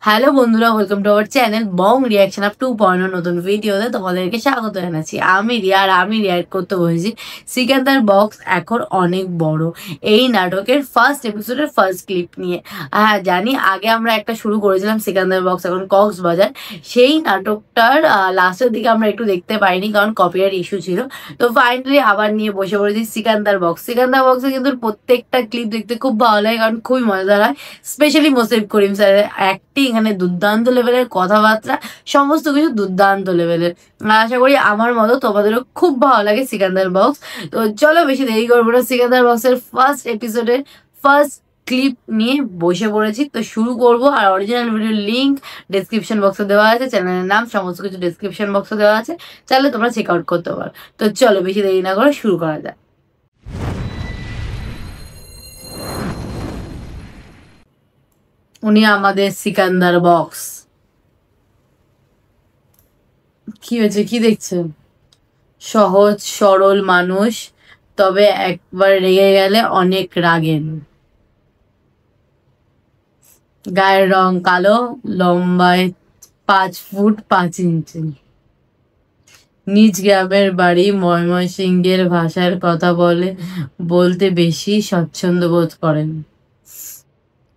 Hello বন্ধুরা, welcome to our channel Bong reaction up 2.0 নতুন ভিডিওতে তোমাদেরকে স্বাগত জানাচ্ছি। আমি রিয়াক্ট করতে বলেছি সিকান্দার বক্স এখন অনেক বড় এই নাটকের ফার্স্ট এপিসোডের ফার্স্ট ক্লিপ নিয়ে। হ্যাঁ জানি, আগে আমরা একটা শুরু করেছিলাম সিকান্দার বক্স এখন কক্সবাজার। সেই নাটকটার লাস্টের দিকে আমরা একটু দেখতে পাইনি কারণ কপিরাইট ইস্যু ছিল। তো ফাইনালি আবার নিয়ে বসে পড়েছি সিকান্দার বক্স। সিকান্দার বক্সে কিন্তু প্রত্যেকটা ক্লিপ দেখতে খুব ভালো লাগে কারণ খুবই মজাদার হয়। স্পেশালি মোসেফ করিম স্যারের অ্যাক্টিং এখানে দুর্দান্ত লেভেলের, কথাবার্তা সমস্ত কিছু দুর্দান্ত লেভেলের। আশা করি আমার মতো তোমাদেরও খুব ভালো লাগে সিকান্দার বক্স। তো চলো বেশি দেরি করবো না, সিকান্দার বক্সের ফার্স্ট এপিসোডের ফার্স্ট ক্লিপ নিয়ে বসে পড়েছি। তো শুরু করবো, আর অরিজিনাল ভিডিওর লিঙ্ক ডেসক্রিপশন বক্সে দেওয়া আছে, চ্যানেলের নাম সমস্ত কিছু ডেসক্রিপশন বক্সে দেওয়া আছে, চাইলে তোমরা চেক আউট করতে পারো। তো চলো বেশি দেরি না করে শুরু করা যাক। উনি আমাদের সিকান্দার বক্স। কি হয়েছে, কি দেখছেন? সহজ সরল মানুষ, তবে একবার রেগে গেলে অনেক রাগেন। গায়ের রং কালো, লম্বায় 5 ফুট 5 ইঞ্চি। নিজ গ্রামের বাড়ি ময়মনসিংহের, ভাষার কথা বলতে বেশি স্বচ্ছন্দ বোধ করেন।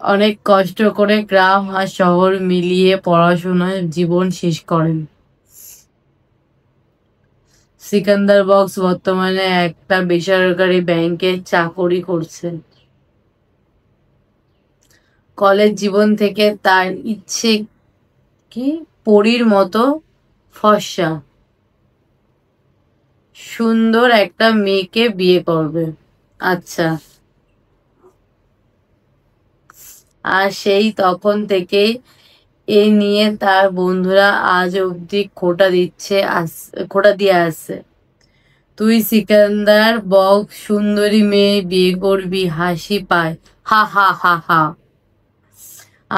অনেক কষ্ট করে গ্রাম আর শহর মিলিয়ে পড়াশোনায় জীবন শেষ করেন। সিকান্দার বক্স বর্তমানে একটা বেসরকারি ব্যাংকে চাকরি করছেন। কলেজ জীবন থেকে তার ইচ্ছে কি পরীর মতো ফর্সা সুন্দর একটা মেয়েকে বিয়ে করবে। আচ্ছা, আর সেই তখন থেকে এ নিয়ে তার বন্ধুরা আজ অব্দি খোটা দিয়ে আসছে। তুই সিকান্দার বক্স সুন্দরী মেয়ে বিয়ে করবি, হাসি পায়, হা হা হা হা।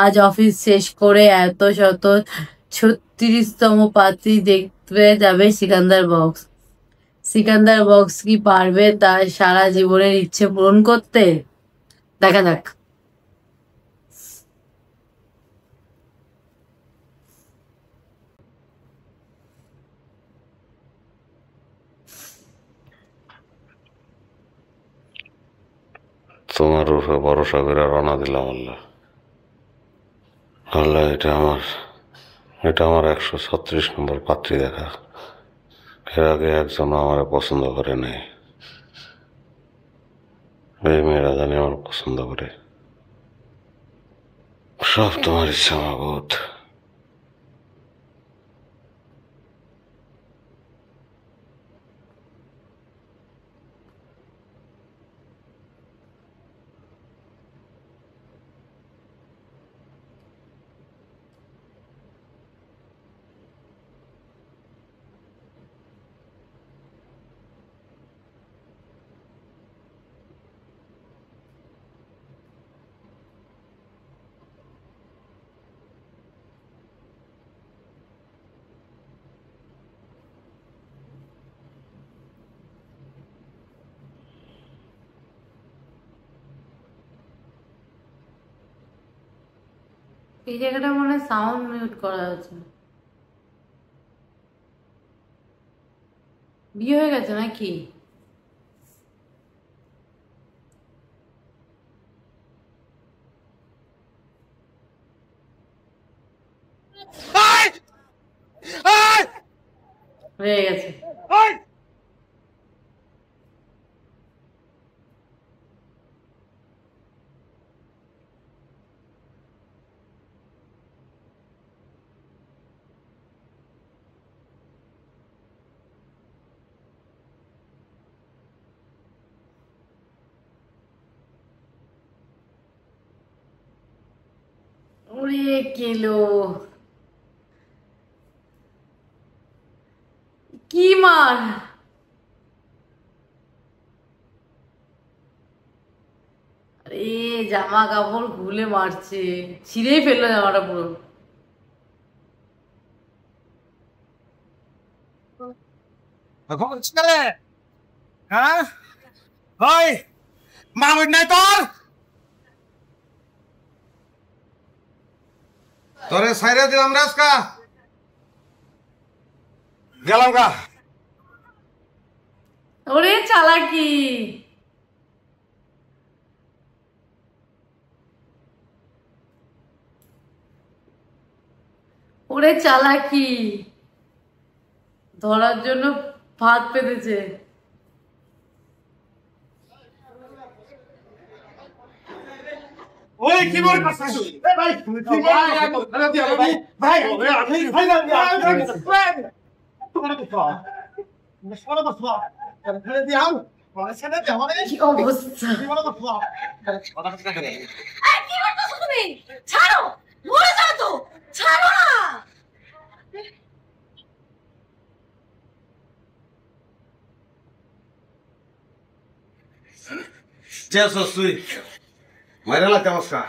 আজ অফিস শেষ করে এত শত 36তম পাত্রী দেখতে যাবে সিকান্দার বক্স। সিকান্দার বক্স কি পারবে তার সারা জীবনের ইচ্ছে পূরণ করতে? দেখা যাক। তোমার রূপে ভরসা করে রওনা দিলাম। আল্লাহ আল্লাহ, এটা আমার 136 নম্বর পাত্রী দেখা। এর আগে একজন আমার পছন্দ করে নাই। এই মেয়েরা জানি আমার পছন্দ করে। সব তোমার ইচ্ছা মাবুদ। এই জায়গাটা মনে হয় সাউন্ড মিউট করা আছে। বিয়ে হয়ে গেছে নাকি? হয়ে গেছে। ওরে কিলো কি মার! আরে জামা কাপড় খুলে মারছে, ছিঁড়েই ফেললো জামাটা পুরো। হ্যাঁ ওই মামুদ নাই তোর? তোরে সাইরে দিলাম রাজকা গেলাম গা। ওরে চালাকি, ওরে চালাকি, ধরার জন্য ভাত পেতেছে। ওই কি বল করছিস এ ভাই তুমি কি বল ভাই ভাই ভাই তোমার তো ফা মশলা তো ফা ফেলে দিও পয়সাটা দাও রে কি অবস্থা! কি বল তো ফা কথা কথা করে কি করতেছো তুমি? ছাড়ো, মরে যাও তো, ছাড়ো না। চেয়েছো তুই মাইরা লাগতে মস্কা।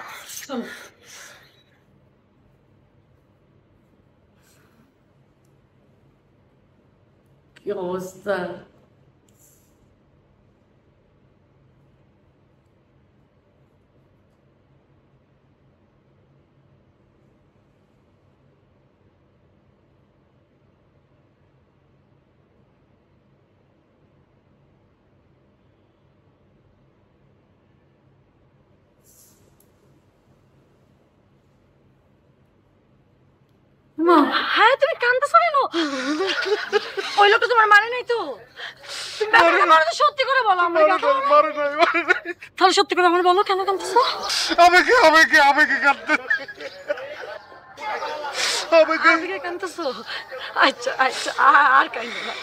কি অবস্থা! মা, হ্যাঁ, তুমি কাঁদতেছো কেন? ওই লোকটা তোমার মানে নাই তো? তুমি ব্যাপারটা বলো তো, সত্যি করে বলো। আমরা তাহলে সত্যি করে আমার বলো, কেন কাঁদতেছো? আমি কাঁদতে আবেগে কাঁদতেছো? আচ্ছা আচ্ছা, আর কাঁদবে না।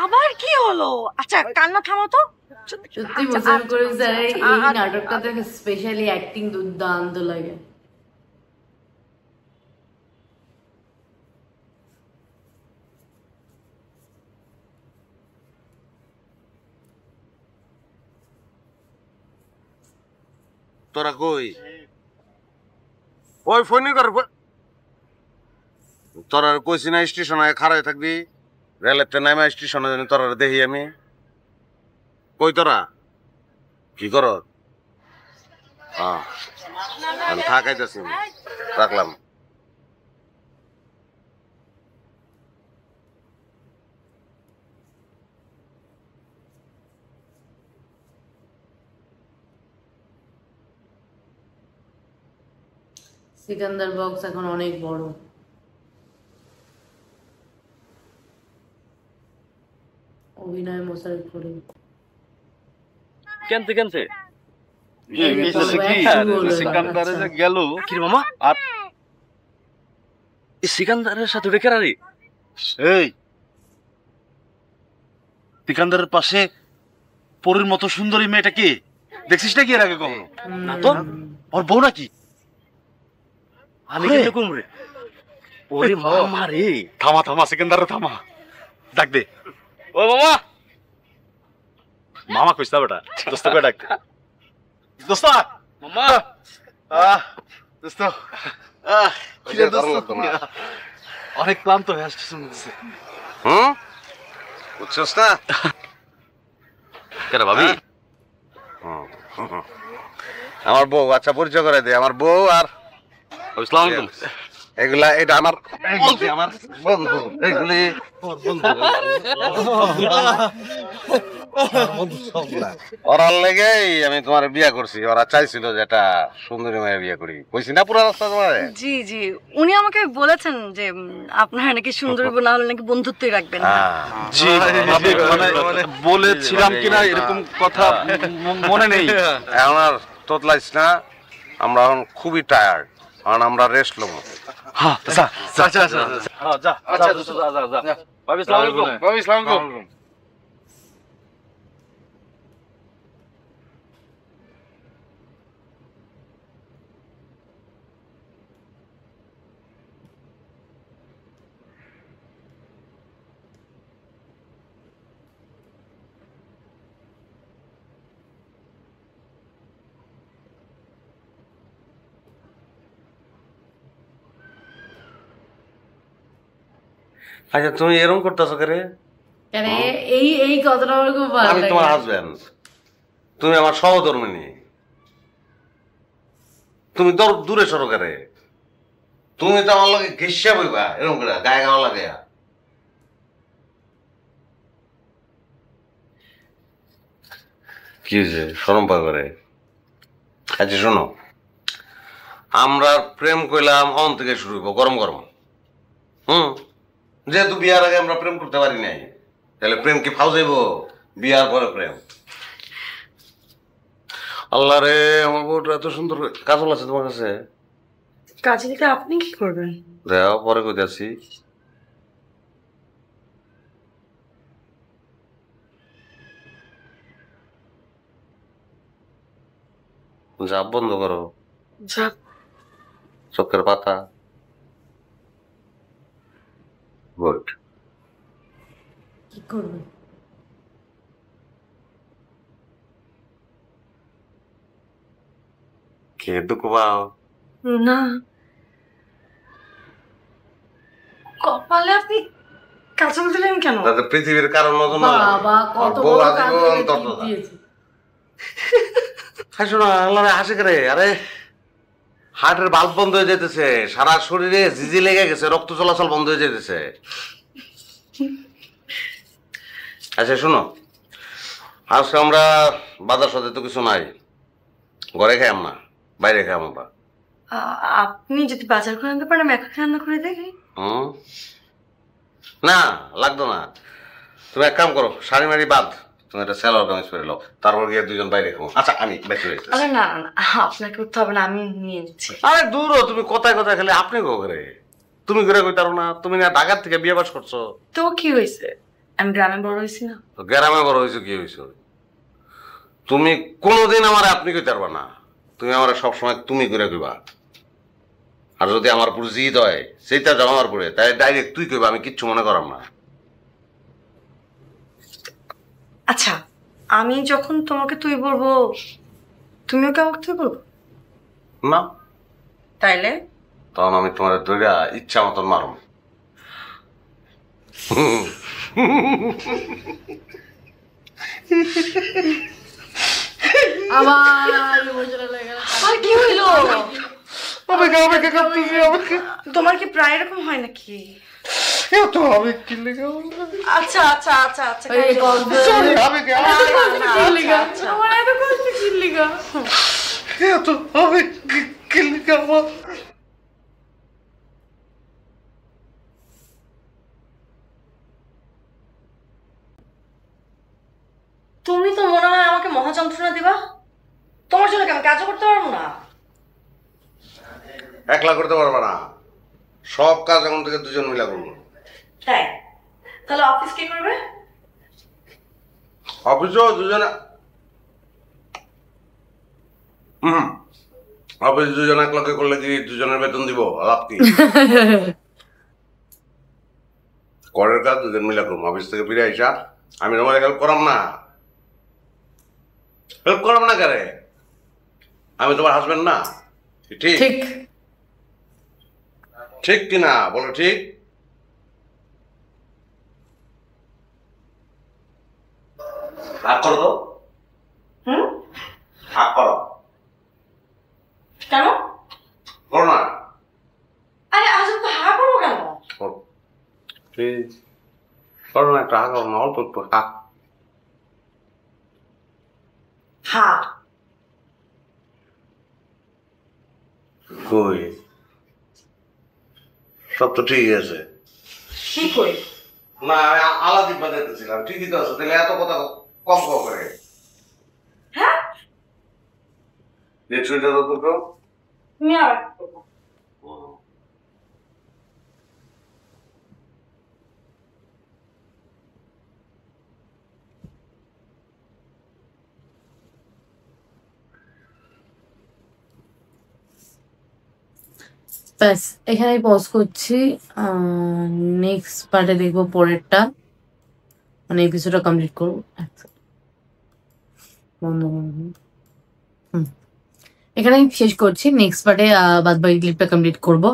আবার কি হলো? আচ্ছা, কান্না থামো তো। সত্যি মোসাফির করিম স্যারের এই নাটকটা থেকে স্পেশালি অ্যাক্টিং দুর্দান্ত লাগে। তোরা কই ওই ফোনই কর তোরা কইছি না স্টেশনে খাড়াই থাকবি রেলের নাইমা স্টেশনে জানি তোরা দেখি আমি কই তোরা কি কর থাকাইতেছি রাখলাম সিকান্দার বক্স এখন অনেক বড়। অভিনয় মোশাররফ করিম। কেনতে কেনতে সিকান্দারে যে গেল কি রে মামা, আর এই সিকান্দারের সাথে উঠে কেরারি এই সিকান্দারের পাশে পরীর মতো সুন্দরী মেয়েটা কে দেখছিস নাকি এর আগে কখনো? না তো, ওর বউ নাকি? আমি কিন্তু কোন রে ওরে মামা রে। থামা থামা সিকান্দার থামা, ডাক দে। ও মামা, মামা কইস না বেটা, দোস্ত করে ডাক দে। দোস্ত মামা দোস্ত কি রে দোস্ত, অনেক ক্লান্ত হয়ে আসছিস মনে হচ্ছে। বুঝছস না কেন ভাবি? আমার বউ, আচ্ছা পরিচয় করে দে। আমার বউ আর আসসালামু আলাইকুম। এগুলা এটা আমার আমার বন্ধু, এগুলি ওরার লেগেই আমি তোমার বিয়ে করছি। ওরা চাইছিল যে একটা সুন্দরী মেয়ে বিয়ে করি, কইছি না পুরো রাস্তা তোমার। জি জি, উনি আমাকে বলেছেন যে আপনারা নাকি সুন্দরী না হলে নাকি বন্ধুত্বই রাখবেন। জি ভাবি, মানে বলেছিলাম কিনা এরকম কথা মনে নেই। এখন আর তোতলাইস না, আমরা এখন খুবই টায়ার্ড, কারণ আমরা রেস্ট লবো। হ্যাঁ যা যা যা যা যা আচ্ছা দোস্ত, যা যা যা। ভাবি আসসালামু আলাইকুম। ভাবি আসসালামু আলাইকুম। আচ্ছা তুমি এরকম করতেছো করে? কেন এই এই কথাটা আমার খুব ভালো আমি লাগে। তোমার হাজবেন্ড, তুমি আমার সহধর্মিনী। তুমি দূরে সরো করে, তুমি তো আমার লাগে ঘেসা বইবা এরকম করে গায়ে গাওয়া লাগে। কি হয়েছে শরম পা করে? আচ্ছা শোনো, আমরা প্রেম কইলাম অন থেকে শুরু হইব গরম গরম। যেহেতু বিয়ার আগে আমরা প্রেম করতে পারি নাই, তাহলে প্রেম কি ফাউ যাইব? বিয়ার পরে প্রেম? আল্লাহ রে, আমার বউটা এত সুন্দর। কাজল আছে তোমার কাছে? কাজে দিতে আপনি কি করবেন? দেও, পরে কইতে আছি। জাপ বন্ধ করো, যাক, চোখের পাতা। গুড। কি করবে? কে দুঃখ পাও? না কপালে আপনি কাজল দিলেন কেন? তাতে পৃথিবীর কারণ মতন বাবা কত বউ বড় আজীবন কাজ তত না। দিয়েছে। হাসো না, আল্লাহ রে, হাসি করে। আরে হার্টের বাল্ব বন্ধ হয়ে যেতেছে, সারা শরীরে জিজি লেগে গেছে, রক্ত চলাচল বন্ধ হয়ে যেতেছে। আচ্ছা শোনো, আজকে আমরা বাজার সাথে তো কিছু নাই, ঘরে খাইম না, বাইরে খাইম আমরা। আপনি যদি বাজার করে আনতে পারেন আমি এখন রান্না করে দেখি। না লাগতো না, তুমি এক কাম করো, শাড়ি মাড়ি বাদ, তুমি একটা স্যালোয়ার কামিজ পরে নাও, তারপর গিয়ে দুজন বাইরে খাবো। আচ্ছা আমি বেশি হয়েছে। আরে না না না, আপনাকে করতে হবে না, আমি নিয়ে নিচ্ছি। আরে দূর হ, তুমি কথায় কথায় খেলে আপনি গো করে, তুমি ঘুরে কইতারো না? তুমি না ঢাকার থেকে বিয়ে বাস করছো? তো কি হয়েছে, আমি গ্রামে বড় হয়েছি না? তো গ্রামে বড় হয়েছো, কি হয়েছো? তুমি কোনোদিন আমার আপনি কইতে পারবা না, তুমি আমার সবসময় তুমি করে কইবা। আর যদি আমার পুরো জিদ হয় সেইটা যাও আমার পরে, তাই ডাইরেক্ট তুই কইবা, আমি কিচ্ছু মনে করাম না। আচ্ছা, আমি যখন তোমাকে তুই বলবো তুমিও কেমন তুই বলবো? না, তাইলে তখন আমি তোমার দইরা ইচ্ছা মতন মারম। আবার emotional হয়ে গেল। আর কি হইলো? আমি তোমার কি প্রায় এরকম হয় নাকি? তো আমি কি লেগে আচ্ছা আচ্ছা আচ্ছা আচ্ছা এই গল্প আমি কি আচ্ছা। আমার এত কষ্ট কি লিগা? তো আমি কি লেগে আমার তুমি তো মনে হয় আমাকে মহা যন্ত্রণা দিবা। তোমার জন্য কি আমি কাজও করতে পারবো না? একলা করতে পারবা না, সব কাজ এখন থেকে দুজন মিলা করবো। তাই? তাহলে অফিস কে করবে? অফিসও দুজনে, অফিস দুজন এক লক্ষে করলে কি দুজনের বেতন দিব? লাভ কি? করের কাজ দুজন মিলা করবো। অফিস থেকে ফিরে আইসা আমি তোমার হেল্প করাম না? হেল্প করাম না কারে? আমি তোমার হাজবেন্ড না? ঠিক ঠিক ঠিক কিনা বলো? ঠিক। ভাগ করো তো, ভাগ করো। কেন? করো না? আরে আজ তো হা করবো কেন? করো, প্লিজ করো না, একটা হাগ করো না, অল্প একটু হাগ। হা কই, সব তো ঠিকই আছে। কি কই? না আমি আলাদি বাজাইতেছিলাম, ঠিকই তো আছে, তাহলে এত কথা কম কম করে। হ্যাঁ লিটারটা তো করো। তুমি আর করবো। ব্যাস এখানেই পজ করছি। নেক্সট পার্টে দেখবো পরেরটা, মানে এপিসোডটা কমপ্লিট করবো। বন্ধ করবো। এখানেই শেষ করছি। নেক্সট পার্টে বাদ বাকি ক্লিপটা কমপ্লিট করবো।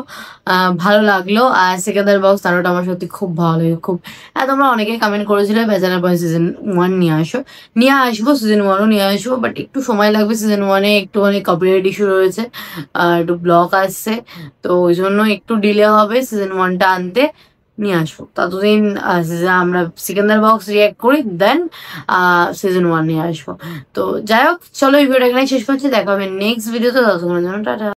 ভালো লাগলো। আর সিকান্দার বক্স নাটকটা আমার সত্যি খুব ভালো লাগে, খুব। তোমরা অনেকেই কমেন্ট করেছিলে বেচারা বয় সিজন 1 নিয়ে আসবো, সিজন 1ও নিয়ে আসবো, বাট একটু সময় লাগবে। সিজন 1-এ একটুখানি কপিরাইট ইস্যু রয়েছে, একটু ব্লক আসছে, তো ওই জন্য একটু ডিলে হবে সিজন 1টা আনতে। নিয়ে আসবো ততদিন আমরা সিকান্দার বক্স রিয়াক্ট করি, দেন সিজন 1 নিয়ে আসবো। তো যাই হোক, চলো এই ভিডিওটা এখানে শেষ করছি, দেখা হবে নেক্সট ভিডিওতে। ততক্ষণের জন্য টাটা।